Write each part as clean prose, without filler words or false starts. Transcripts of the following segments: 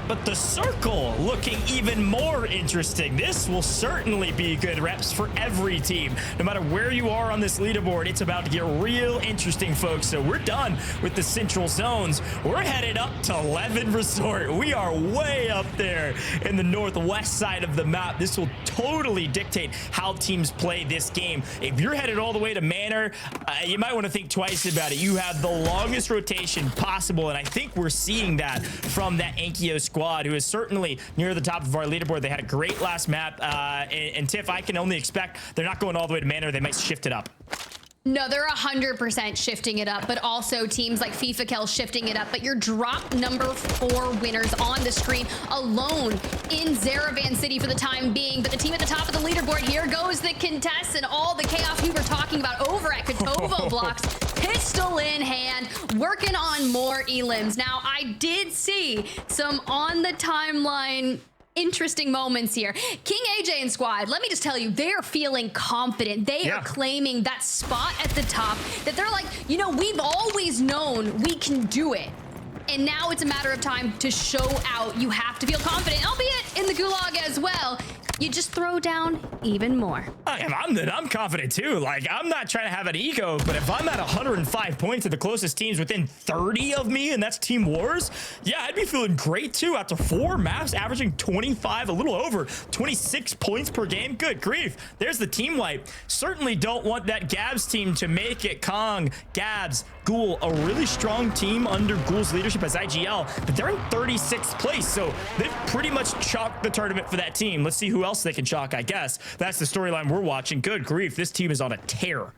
but the circle looking even more interesting. This will certainly be good reps for every team. No matter where you are on this leaderboard, it's about to get real interesting, folks. So we're done with the central zones. We're headed up to 11 Resort. We are way up there in the northwest side of the map. This will totally dictate how teams play this game. If you're headed all the way to Manor, you might want to think twice about it. You have the longest rotation possible, and I think we're seeing that from that Enkyo squad, who is certainly near the top of our leaderboard. They had a great last map, and Tiff, I can only expect they're not going all the way to Manor. They might shift it up. No, they're 100% shifting it up, but also teams like FIFA Kel shifting it up. But your drop number 4 winners on the screen alone in Zaravan City for the time being. But the team at the top of the leaderboard, here goes the contest and all the chaos we were talking about over at Kotovo Blocks. Pistol in hand, working on more elims. Now, I did see some on the timeline interesting moments here. King AJ and squad, let me just tell you, they're feeling confident. They are claiming that spot at the top, that they're like, you know, we've always known we can do it. And now it's a matter of time to show out. You have to feel confident, albeit in the gulag as well. You just throw down even more. I'm confident too. Like, I'm not trying to have an ego, but if I'm at 105 points to the closest teams within 30 of me, and that's Team Wars, yeah, I'd be feeling great too. After 4 maps, averaging 25, a little over 26 points per game. Good grief. There's the team wipe. Certainly don't want that Gabs team to make it. Kong, Gabs, Ghoul, a really strong team under Ghoul's leadership as IGL, but they're in 36th place, so they've pretty much chalked the tournament for that team. Let's see who else they can chalk, I guess. That's the storyline we're watching. Good grief, this team is on a tear.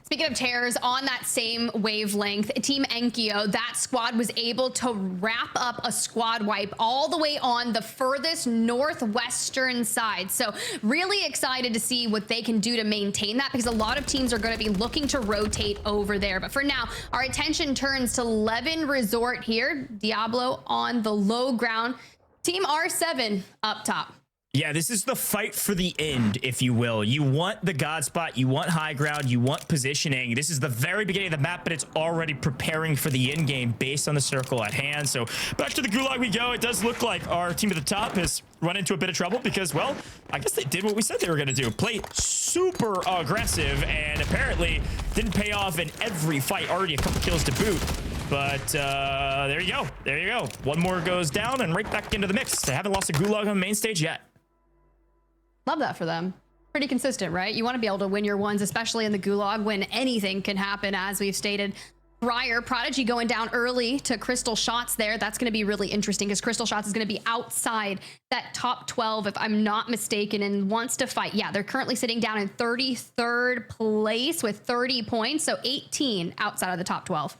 Speaking of tears, on that same wavelength, Team Enkyo, that squad was able to wrap up a squad wipe all the way on the furthest northwestern side. So really excited to see what they can do to maintain that, because a lot of teams are going to be looking to rotate over there. But for now, our attention turns to 11 Resort here. Diablo on the low ground. Team R7 up top. Yeah, this is the fight for the end, if you will. You want the God spot, you want high ground, you want positioning. This is the very beginning of the map, but it's already preparing for the end game based on the circle at hand. So back to the gulag we go. It does look like our team at the top has run into a bit of trouble because, well, I guess they did what we said they were going to do. Play super aggressive, and apparently didn't pay off in every fight. Already a couple kills to boot. But there you go. There you go. One more goes down and right back into the mix. They haven't lost a gulag on the main stage yet. Love that for them. Pretty consistent, right? You want to be able to win your ones, especially in the gulag when anything can happen, as we've stated prior. Prodigy going down early to Crystal Shots there. That's going to be really interesting because Crystal Shots is going to be outside that top 12, if I'm not mistaken, and wants to fight. Yeah, they're currently sitting down in 33rd place with 30 points, so 18 outside of the top 12.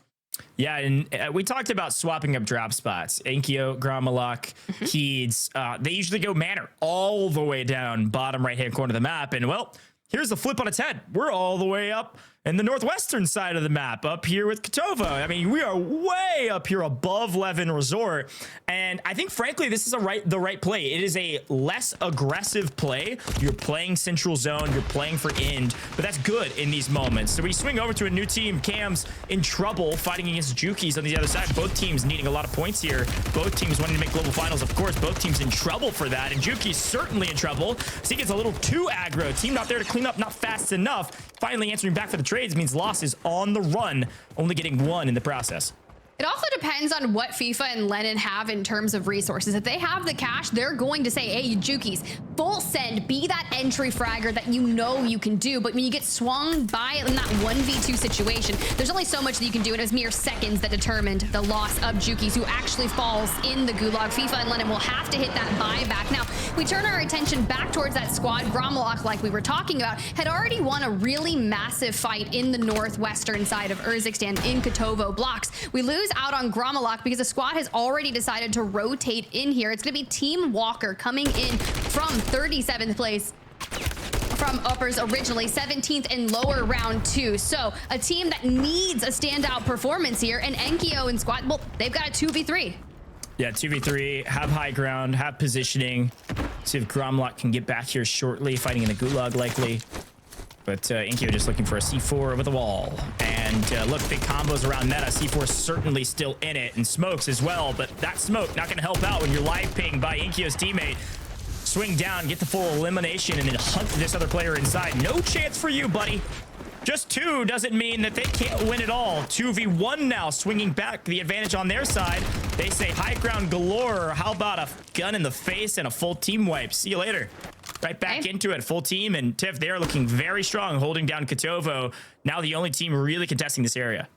Yeah, and we talked about swapping up drop spots. Enkyo, Gromalok, Keeds, they usually go Manor all the way down bottom right-hand corner of the map. And, well, here's the flip on its head. We're all the way up in the northwestern side of the map, up here with Kotovo. I mean, we are way up here above 11 Resort. And I think, frankly, this is the right play. It is a less aggressive play. You're playing Central Zone. You're playing for end. But that's good in these moments. So we swing over to a new team. Cam's in trouble fighting against Juki's on the other side. Both teams needing a lot of points here. Both teams wanting to make global finals. Of course, both teams in trouble for that. And Juki's certainly in trouble. So he gets a little too aggro. Team not there to clean up, not fast enough. Finally answering back for the trades means losses on the run, only getting 1 in the process. It also depends on what FIFA and Lennon have in terms of resources. If they have the cash, they're going to say, hey, Juki's, full send, be that entry fragger that you know you can do. But when you get swung by in that 1v2 situation, there's only so much that you can do. And it was mere seconds that determined the loss of Juki's, who actually falls in the gulag. FIFA and Lennon will have to hit that buyback. Now, we turn our attention back towards that squad. Gromalok, like we were talking about, had already won a really massive fight in the northwestern side of Urzikstan in Kotovo Blocks. We lose out on Gromalok because the squad has already decided to rotate in here. It's going to be Team Walker coming in from 37th place from uppers originally, 17th in lower round 2. So a team that needs a standout performance here, and Enkyo and squad, well, they've got a 2v3. Yeah, 2v3, have high ground, have positioning. See if Gromalok can get back here shortly, fighting in the gulag likely. But Inkyo just looking for a C4 over the wall. And look, big combos around meta. C4 certainly still in it, and smokes as well. But that smoke not going to help out when you're live pinged by Inkyo's teammate. Swing down, get the full elimination, and then hunt this other player inside. No chance for you, buddy. Just 2 doesn't mean that they can't win it all. 2v1 now, swinging back the advantage on their side. They say high ground galore. How about a gun in the face and a full team wipe? See you later. Right back into it, full team. And Tiff, they're looking very strong, holding down Kotovo. Now the only team really contesting this area.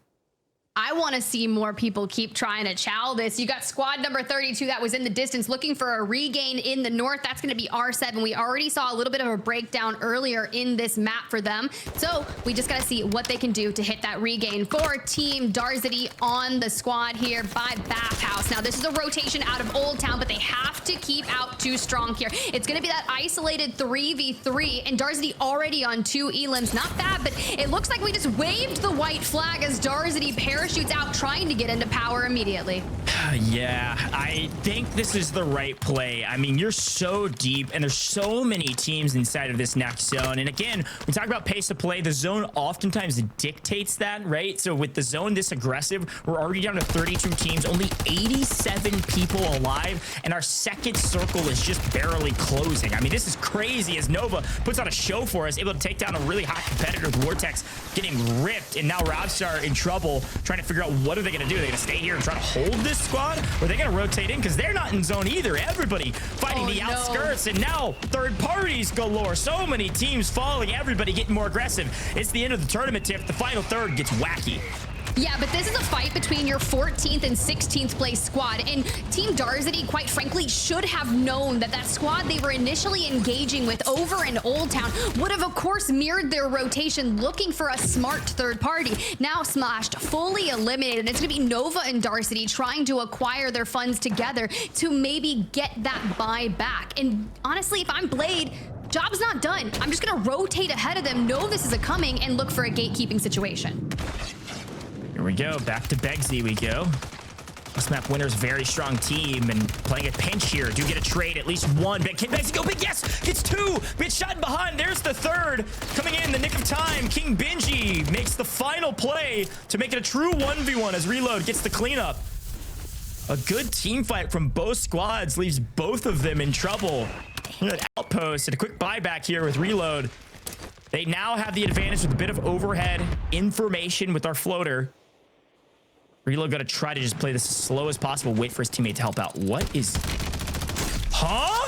I want to see more people keep trying to chow this. You got squad number 32 that was in the distance looking for a regain in the north. That's going to be R7. We already saw a little bit of a breakdown earlier in this map for them. So we just got to see what they can do to hit that regain for Team Darzity on the squad here by Bathhouse. Now this is a rotation out of Old Town, but they have to keep out too strong here. It's going to be that isolated 3v3, and Darzity already on 2 elims. Not bad, but it looks like we just waved the white flag as Darzity parachutes out trying to get into power immediately. Yeah, I think this is the right play. I mean, you're so deep and there's so many teams inside of this next zone. And again, we talk about pace of play. The zone oftentimes dictates that, right? So with the zone this aggressive, we're already down to 32 teams, only 87 people alive, and our second circle is just barely closing. I mean, this is crazy as Nova puts on a show for us, able to take down a really hot competitor, Vortex getting ripped, and now Robstar in trouble, trying to figure out what are they going to do. Are they going to stay here and try to hold this squad, or are they going to rotate in? Because they're not in zone either. Everybody fighting the outskirts, and now third parties galore. So many teams falling, everybody getting more aggressive. It's the end of the tournament, Tiff. The final third gets wacky. Yeah, but this is a fight between your 14th and 16th place squad, and Team Darzity, quite frankly, should have known that that squad they were initially engaging with over in Old Town would have, of course, mirrored their rotation, looking for a smart third party. Now smashed, fully eliminated, and it's going to be Nova and Darzity trying to acquire their funds together to maybe get that buy back. And honestly, if I'm Blade, job's not done. I'm just going to rotate ahead of them, know this is a coming, and look for a gatekeeping situation. Here we go, back to Begsy we go. This map winner's very strong team and playing a pinch here. Do get a trade, at least one. Can Begsy go big? Yes, gets 2. Gets shot in behind. There's the third. Coming in the nick of time, King Benji makes the final play to make it a true 1v1 as Reload gets the cleanup. A good team fight from both squads leaves both of them in trouble. An outpost and a quick buyback here with Reload. They now have the advantage with a bit of overhead information with our floater. Reload got to try to just play this as slow as possible, wait for his teammate to help out. What is... Huh?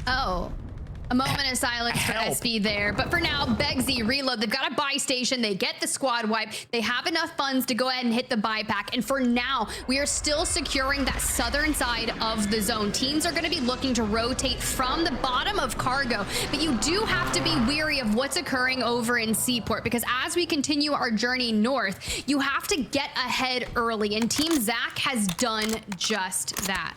Oh. A moment of silence for SB there. But for now, Begsy, Reload, they've got a buy station. They get the squad wipe. They have enough funds to go ahead and hit the buyback. And for now, we are still securing that southern side of the zone. Teams are going to be looking to rotate from the bottom of Cargo. But you do have to be weary of what's occurring over in Seaport, because as we continue our journey north, you have to get ahead early. And Team Zach has done just that.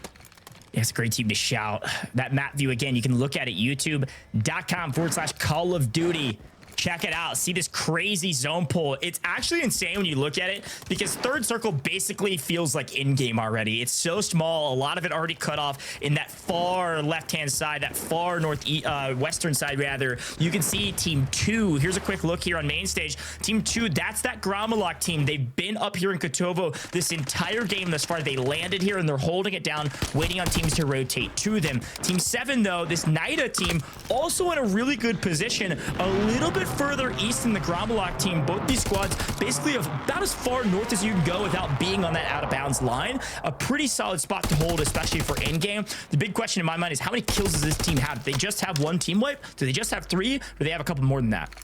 Yeah, it's a great team to shout. That map view, again, you can look at it, youtube.com/Call of Duty. Check it out. See this crazy zone pull. It's actually insane when you look at it, because third circle basically feels like in-game already. It's so small. A lot of it already cut off in that far left-hand side, that far western side, rather. You can see Team 2. Here's a quick look here on main stage. Team 2, that's that Gromalok team. They've been up here in Kotovo this entire game thus far. They landed here, and they're holding it down, waiting on teams to rotate to them. Team 7, though, this Nadia team, also in a really good position, a little bit further east than the Gromalok team. Both these squads basically about as far north as you can go without being on that out of bounds line. A pretty solid spot to hold, especially for in game. The big question in my mind is, how many kills does this team have? Do they just have 1 team wipe? Do they just have 3? Or do they have a couple more than that?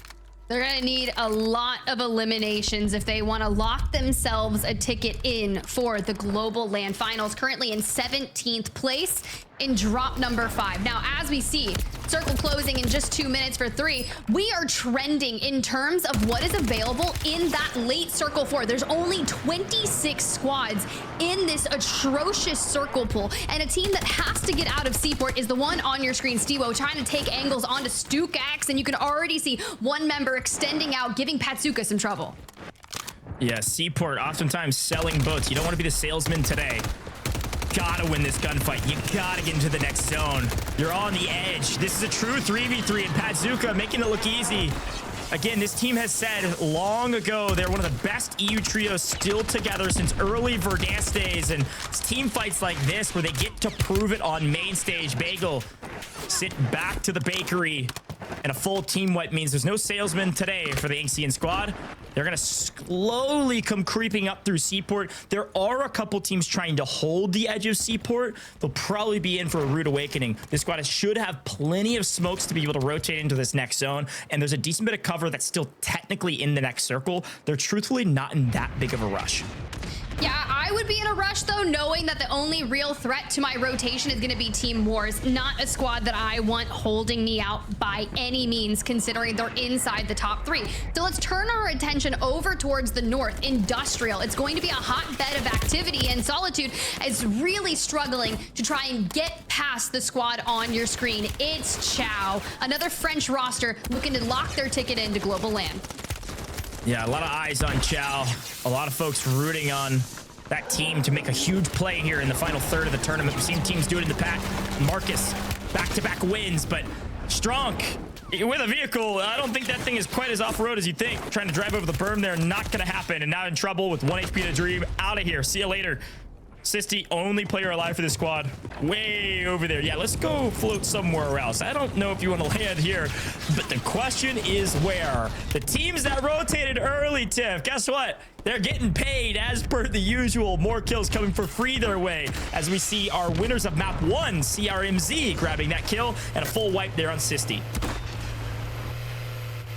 They're going to need a lot of eliminations if they want to lock themselves a ticket in for the Global LAN Finals, currently in 17th place in drop number 5. Now, as we see, circle closing in just 2 minutes for 3, we are trending in terms of what is available in that late circle 4. There's only 26 squads in this atrocious circle pool, and a team that has to get out of Seaport is the one on your screen, Stevo, trying to take angles onto Stukax, and you can already see one member extending out, giving Patsuka some trouble. Yeah, Seaport oftentimes selling boats. You don't want to be the salesman today. gotta win this gunfight. You gotta get into the next zone. You're on the edge. This is a true 3v3, and Pazuka making it look easy. Again, this team has said long ago they're one of the best EU trios still together since early Verdansk days, and it's team fights like this where they get to prove it on main stage. Bagel sit back to the bakery, and a full team wipe means there's no salesman today for the Inxian squad. They're going to slowly come creeping up through Seaport. There are a couple teams trying to hold the edge of Seaport. They'll probably be in for a rude awakening. This squad should have plenty of smokes to be able to rotate into this next zone, and there's a decent bit of cover that's still technically in the next circle. They're truthfully not in that big of a rush. Yeah, I would be in a rush though, knowing that the only real threat to my rotation is going to be Team Wars, not a squad that I want holding me out by any means, considering they're inside the top 3. So let's turn our attention over towards the north, Industrial. It's going to be a hotbed of activity, and Solitude is really struggling to try and get past the squad on your screen. It's Chow, another French roster looking to lock their ticket into global LAN. Yeah, a lot of eyes on Chow. A lot of folks rooting on that team to make a huge play here in the final third of the tournament. We've seen teams do it in the past. Marcus, back-to-back wins, but Strong with a vehicle. I don't think that thing is quite as off-road as you think. Trying to drive over the berm there, not going to happen. And now in trouble with 1 HP to Dream. Out of here. See you later. Shifty, only player alive for this squad. Way over there. Yeah, let's go float somewhere else. I don't know if you want to land here, but the question is where? The teams that rotated early, Tiff, guess what? They're getting paid as per the usual. More kills coming for free their way as we see our winners of map 1, CRMZ, grabbing that kill and a full wipe there on Shifty.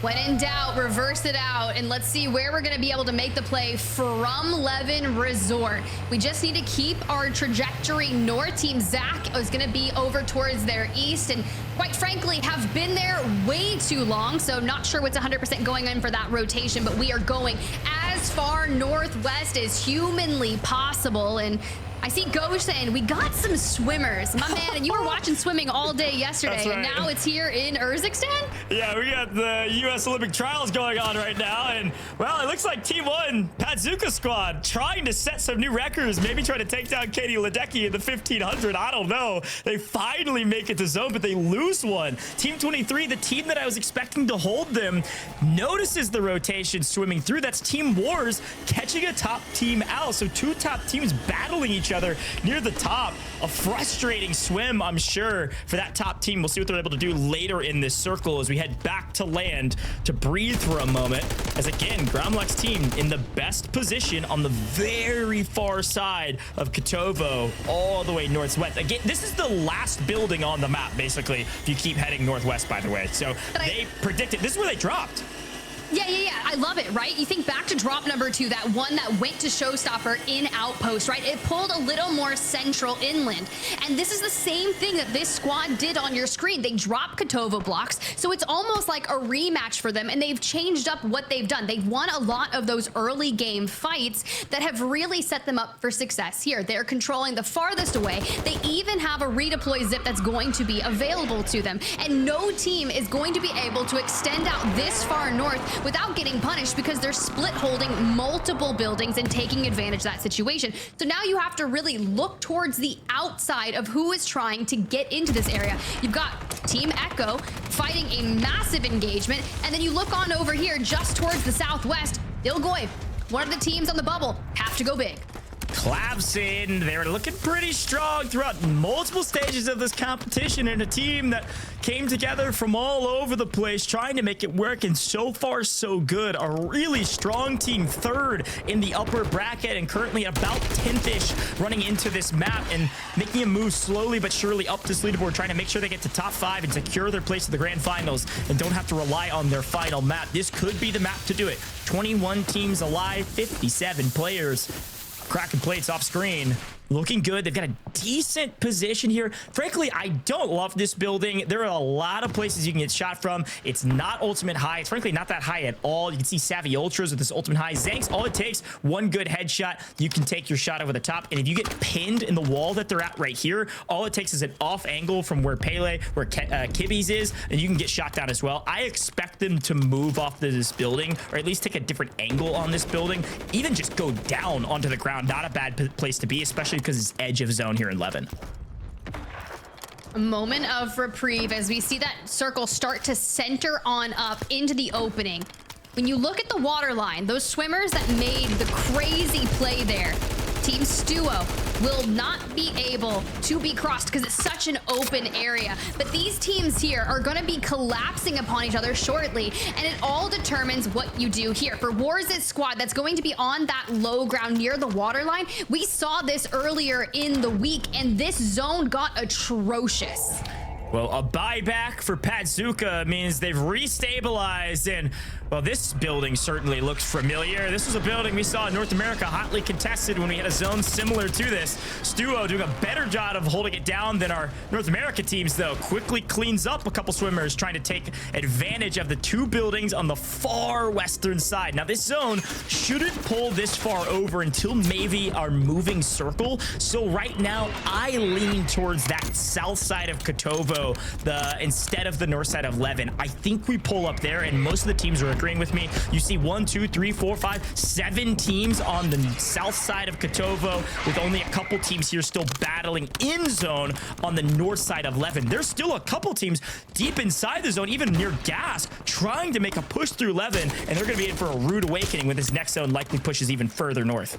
When in doubt, reverse it out, and let's see where we're going to be able to make the play from Levin Resort. We just need to keep our trajectory north. Team Zach is going to be over towards their east, and quite frankly, have been there way too long, so not sure what's 100% going on for that rotation, but we are going as far northwest as humanly possible. And I see Ghost saying, we got some swimmers. My man, and you were watching swimming all day yesterday, right. And now it's here in Urzikstan? Yeah, we got the U.S. Olympic trials going on right now, and, well, it looks like Team 1, Pazuka squad, trying to set some new records, maybe trying to take down Katie Ledecky in the 1500. I don't know. They finally make it to zone, but they lose one. Team 23, the team that I was expecting to hold them, notices the rotation swimming through. That's Team Wars catching a top team out, so 2 top teams battling each other near the top. A frustrating swim, I'm sure, for that top team. We'll see what they're able to do later in this circle as we head back to land to breathe for a moment. As again, Gromlek's team in the best position on the very far side of Kotovo, all the way northwest. Again, this is the last building on the map, basically, if you keep heading northwest, by the way. So they predicted, this is where they dropped. Yeah. I love it, right? You think back to drop number 2, that one that went to Showstopper in Outpost, right? It pulled a little more central inland. And this is the same thing that this squad did on your screen. They dropped Kotovo blocks, so it's almost like a rematch for them, and they've changed up what they've done. They've won a lot of those early game fights that have really set them up for success here. They're controlling the farthest away. They even have a redeploy zip that's going to be available to them. And no team is going to be able to extend out this far north without getting punished, because they're split holding multiple buildings and taking advantage of that situation. So now you have to really look towards the outside of who is trying to get into this area. You've got Team Echo fighting a massive engagement, and then you look on over here just towards the southwest. Dilgoy, one of the teams on the bubble, have to go big. Clavson, they were looking pretty strong throughout multiple stages of this competition, and a team that came together from all over the place trying to make it work, and so far so good. A really strong team, 3rd in the upper bracket and currently about 10th-ish running into this map and making a move slowly but surely up this leaderboard, trying to make sure they get to top 5 and secure their place in the grand finals and don't have to rely on their final map. This could be the map to do it. 21 teams alive, 57 players. Cracking plates off screen. Looking good. They've got a decent position here. Frankly, I don't love this building. There are a lot of places you can get shot from. It's not ultimate high. It's frankly not that high at all. You can see Savvy Ultras with this ultimate high. Zanks, all it takes, one good headshot. You can take your shot over the top. And if you get pinned in the wall that they're at right here, all it takes is an off angle from where Pele, where Kibby's is, and you can get shot down as well. I expect them to move off this building, or at least take a different angle on this building. Even just go down onto the ground. Not a bad place to be, especially especially because it's edge of zone here in 11. A moment of reprieve as we see that circle start to center on up into the opening. When you look at the water line, those swimmers that made the crazy play there, Team Stuo will not be able to be crossed because it's such an open area. But these teams here are going to be collapsing upon each other shortly, and it all determines what you do here. For Wars' squad that's going to be on that low ground near the water line, we saw this earlier in the week, and this zone got atrocious. Well, a buyback for Patzuka means they've restabilized, and well, this building certainly looks familiar. This was a building we saw in North America hotly contested when we had a zone similar to this. Stuo doing a better job of holding it down than our North America teams, though. Quickly cleans up a couple swimmers trying to take advantage of the two buildings on the far western side. Now, this zone shouldn't pull this far over until maybe our moving circle. So right now, I lean towards that south side of Kotovo, instead of the north side of Levin. I think we pull up there, and most of the teams are agreeing with me. You see 1, 2, 3, 4, 5, 7 teams on the south side of Kotovo, with only a couple teams here still battling in zone on the north side of Levin. There's still a couple teams deep inside the zone, even near gas, trying to make a push through Levin, and they're going to be in for a rude awakening when this next zone likely pushes even further north.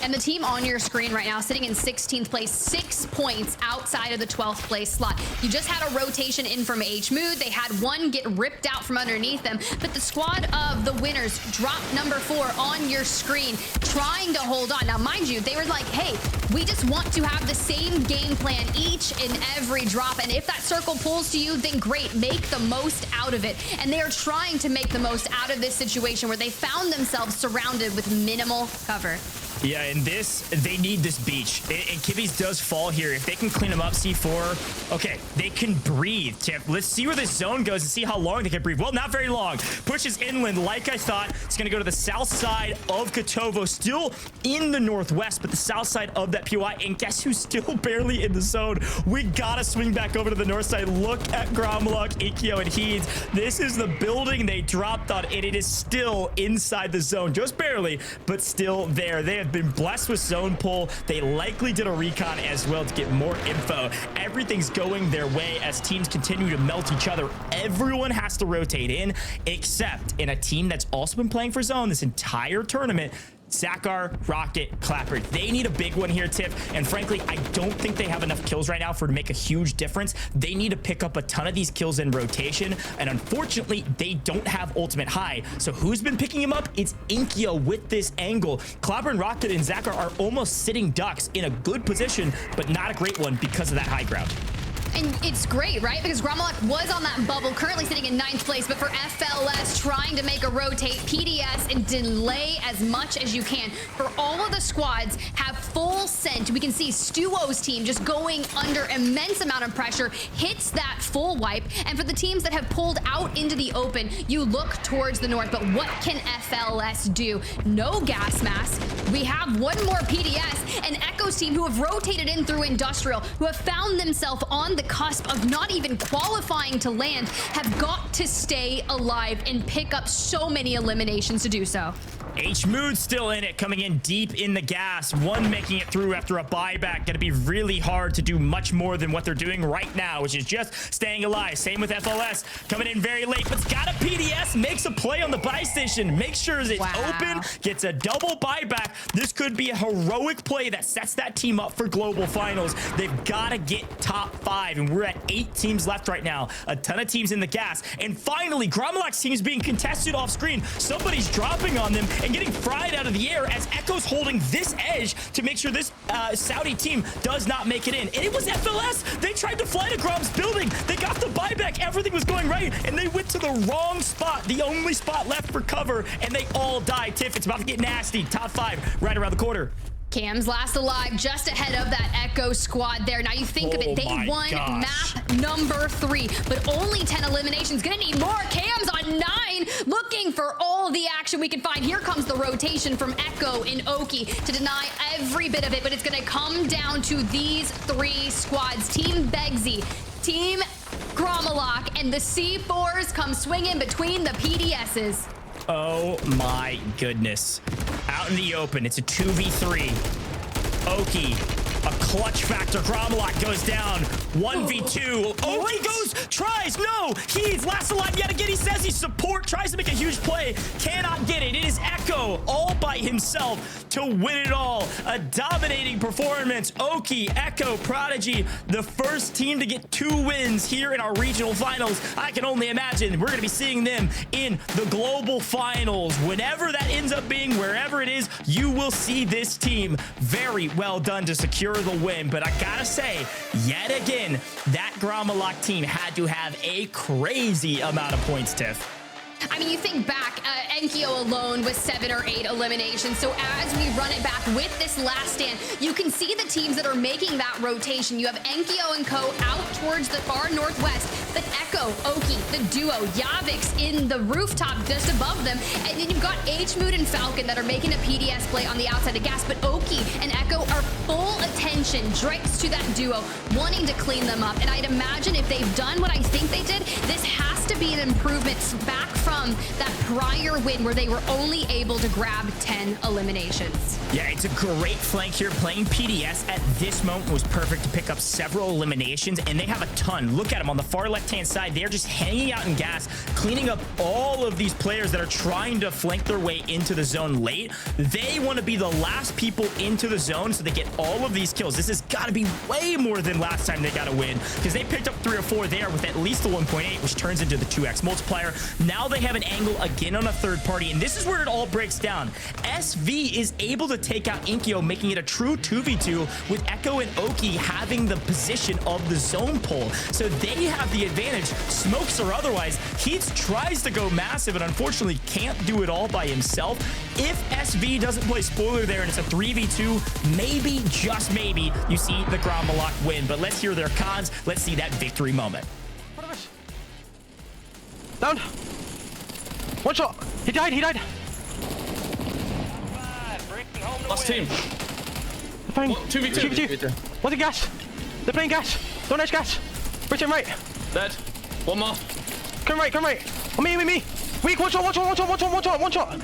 And the team on your screen right now sitting in 16th place, 6 points outside of the 12th place slot. You just had a rotation in from H-Mood. They had one get ripped out from underneath them, but the squad of the winners dropped number 4 on your screen, trying to hold on. Now, mind you, they were like, hey, we just want to have the same game plan each and every drop, and if that circle pulls to you, then great, make the most out of it. And they are trying to make the most out of this situation where they found themselves surrounded with minimal cover. Yeah, and they need this beach. And Kibby's does fall here. If they can clean them up, C4, okay, they can breathe, Tip. Let's see where this zone goes and see how long they can breathe. Well, not very long. Pushes inland like I thought. It's going to go to the south side of Kotovo, still in the northwest, but the south side of that POI. And guess who's still barely in the zone? We got to swing back over to the north side. Look at Gromlock, Ikio, and Heeds. This is the building they dropped on, and it is still inside the zone. Just barely, but still there. They have been blessed with zone pull. They likely did a recon as well to get more info. Everything's going their way as teams continue to melt each other. Everyone has to rotate in, except in a team that's also been playing for zone this entire tournament. Sakar, Rocket, Clapper. They need a big one here, Tip. And frankly, I don't think they have enough kills right now for to make a huge difference. They need to pick up a ton of these kills in rotation. And unfortunately, they don't have ultimate high. So who's been picking him up? It's Inkyo with this angle. Clapper and Rocket and Sakar are almost sitting ducks in a good position, but not a great one because of that high ground. And it's great, right? Because Gromlock was on that bubble, currently sitting in 9th place, but for FLS, trying to make a rotate, PDS, and delay as much as you can. For all of the squads have full scent. We can see Stuo's team just going under immense amount of pressure, hits that full wipe. And for the teams that have pulled out into the open, you look towards the north. But what can FLS do? No gas mask. We have one more PDS, and Echo's team who have rotated in through Industrial, who have found themselves on the cusp of not even qualifying to land, have got to stay alive and pick up so many eliminations to do so. H-Mood still in it, coming in deep in the gas. One making it through after a buyback. Gonna be really hard to do much more than what they're doing right now, which is just staying alive. Same with FLS, coming in very late, but's got a PDS, makes a play on the buy station, makes sure it's open, gets a double buyback. This could be a heroic play that sets that team up for global finals. They've gotta get top 5, and we're at 8 teams left right now. A ton of teams in the gas. And finally, Gromlock's team is being contested off screen. Somebody's dropping on them and getting fried out of the air as Echo's holding this edge to make sure this Saudi team does not make it in. And it was FLS. They tried to fly to Grom's building. They got the buyback. Everything was going right. And they went to the wrong spot, the only spot left for cover, and they all died. Tiff, it's about to get nasty. Top 5 right around the corner. Cam's last alive, just ahead of that Echo squad there. Now you think of it, they won map number 3, but only 10 eliminations. Gonna need more. Cam's on 9, looking for all the action we can find. Here comes the rotation from Echo and Oki to deny every bit of it, but it's gonna come down to these 3 squads. Team Begsy, Team Gromlock, and the C4s come swinging between the PDSs. Oh my goodness. Out in the open, it's a 2v3. Oki A clutch factor. Gromalok goes down. 1v2. Oki goes, tries. No, he's last alive yet again. He says he's support, tries to make a huge play. Cannot get it. It is Echo all by himself to win it all. A dominating performance. Oki, Echo, Prodigy, the first team to get 2 wins here in our regional finals. I can only imagine we're going to be seeing them in the global finals. Whenever that ends up being, wherever it is, you will see this team. Very well done to secure the win. But I gotta say, yet again, that Gromalok team had to have a crazy amount of points, Tiff. I mean, you think back, Enkyo alone was 7 or 8 eliminations. So as we run it back with this last stand, you can see the teams that are making that rotation. You have Enkyo and Co out towards the far northwest, but Echo, Oki, the duo, Yavix in the rooftop just above them. And then you've got H-Mood and Falcon that are making a PDS play on the outside of gas, but Oki and Echo are full attention, Drakes to that duo, wanting to clean them up. And I'd imagine if they've done what I think they did, this has to be an improvement back from that prior win where they were only able to grab 10 eliminations. Yeah, it's a great flank here. Playing PDS at this moment was perfect to pick up several eliminations, and they have a ton. Look at them on the far left-hand side. They're just hanging out in gas, cleaning up all of these players that are trying to flank their way into the zone late. They want to be the last people into the zone so they get all of these kills. This has got to be way more than last time they got a win, because they picked up 3 or 4 there with at least a 1.8, which turns into the 2x multiplier. Now they have an angle again on a third party, and this is where it all breaks down. SV is able to take out Inkyo, making it a true 2v2 with Echo and Oki having the position of the zone pole. So they have the advantage, smokes or otherwise. Heats tries to go massive and unfortunately can't do it all by himself. If SV doesn't play spoiler there and it's a 3v2, maybe, just maybe, you see the Gromalok win. But let's hear their cons. Let's see that victory moment. Down. One shot. He died. He died. Last team. Fine. 2v2. What's the gas? They're playing gas. Don't edge gas. Bridge him right. Dead. One more. Come right. On me. Weak. One shot.